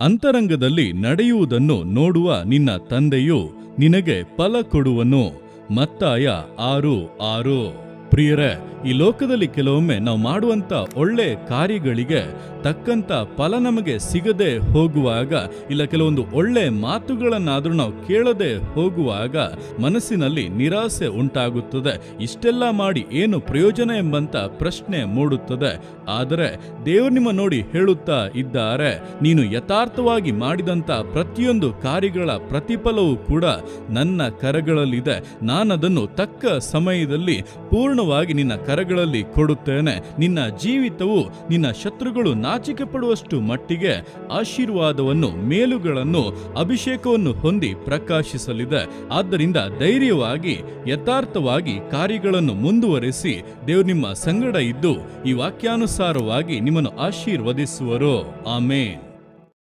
ಅಂತರಂಗದಲ್ಲಿ ನಡೆಯುವುದನ್ನು ನೋಡುವ ನಿನ್ನ ತಂದೆಯು ನಿನಗೆ ಫಲ ಕೊಡುವನು. ಮತ್ತಾಯ 6:6. ಪ್ರಿಯರೇ, ಈ ಲೋಕದಲ್ಲಿ ಕೆಲವೊಮ್ಮೆ ನಾವು ಮಾಡುವಂತ ಒಳ್ಳೆ ಕಾರ್ಯಗಳಿಗೆ ತಕ್ಕಂತ ಫಲ ನಮಗೆ ಸಿಗದೆ ಹೋಗುವಾಗ, ಇಲ್ಲ ಕೆಲವೊಂದು ಒಳ್ಳೆ ಮಾತುಗಳನ್ನಾದ್ರೂ ನಾವು ಕೇಳದೆ ಹೋಗುವಾಗ ಮನಸ್ಸಿನಲ್ಲಿ ನಿರಾಸೆ ಉಂಟಾಗುತ್ತದೆ. ಇಷ್ಟೆಲ್ಲ ಮಾಡಿ ಏನು ಪ್ರಯೋಜನ ಎಂಬಂತ ಪ್ರಶ್ನೆ ಮೂಡುತ್ತದೆ. ಆದರೆ ದೇವರು ನಿಮ್ಮ ನೋಡಿ ಹೇಳುತ್ತಾ ಇದ್ದಾರೆ, ನೀನು ಯಥಾರ್ಥವಾಗಿ ಮಾಡಿದಂತ ಪ್ರತಿಯೊಂದು ಕಾರ್ಯಗಳ ಪ್ರತಿಫಲವೂ ಕೂಡ ನನ್ನ ಕರಗಳಲ್ಲಿದೆ. ನಾನದನ್ನು ತಕ್ಕ ಸಮಯದಲ್ಲಿ ಪೂರ್ಣವಾಗಿ ನಿನ್ನ ಕರಗಳಲ್ಲಿ ಕೊಡುತ್ತೇನೆ. ನಿನ್ನ ಜೀವಿತವು ನಿನ್ನ ಶತ್ರುಗಳು ನಾಚಿಕೆ ಪಡುವಷ್ಟು ಮಟ್ಟಿಗೆ ಆಶೀರ್ವಾದವನ್ನು, ಮೇಲುಗಳನ್ನು, ಅಭಿಷೇಕವನ್ನು ಹೊಂದಿ ಪ್ರಕಾಶಿಸಲಿದೆ. ಆದ್ದರಿಂದ ಧೈರ್ಯವಾಗಿ ಯಥಾರ್ಥವಾಗಿ ಕಾರ್ಯಗಳನ್ನು ಮುಂದುವರೆಸಿ ದೇವರು ನಿಮ್ಮ ಸಂಗಡ ಇದ್ದು ಈ ವಾಕ್ಯಾನುಸಾರವಾಗಿ ನಿಮ್ಮನ್ನು ಆಶೀರ್ವದಿಸುವರು. ಆಮೇನ್.